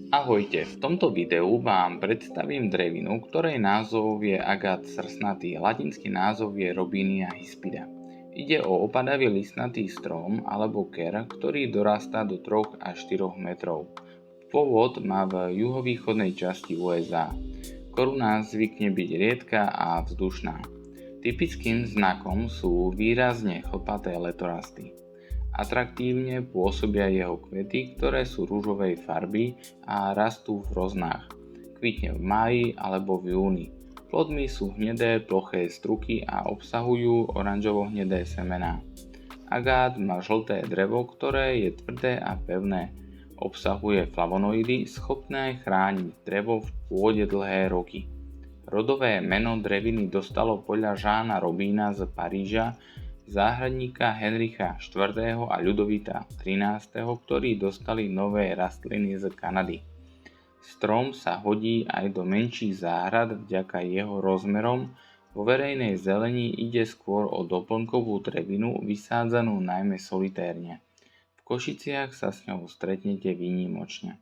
Ahojte, v tomto videu vám predstavím drevinu, ktorej názov je agát srsnatý, latinský názov je Robinia hispida. Ide o opadavý listnatý strom alebo ker, ktorý dorastá do 3 až 4 metrov. Pôvod má v juhovýchodnej časti USA. Koruna zvykne byť riedka a vzdušná. Typickým znakom sú výrazne chlpaté letorasty. Atraktívne pôsobia jeho kvety, ktoré sú ružovej farby a rastú v roznách. Kvitne v máji alebo v júni. Plodmi sú hnedé ploché struky a obsahujú oranžovo-hnedé semená. Agát má žlté drevo, ktoré je tvrdé a pevné. Obsahuje flavonoidy schopné chrániť drevo v pôde dlhé roky. Rodové meno dreviny dostalo podľa Jeana Robina z Paríža, záhradníka Henricha IV. A Ľudovita XIII., ktorí dostali nové rastliny z Kanady. Strom sa hodí aj do menších záhrad vďaka jeho rozmerom. Vo verejnej zelení ide skôr o doplnkovú drevinu vysádzanú najmä solitérne. V Košiciach sa s ňou stretnete výnimočne.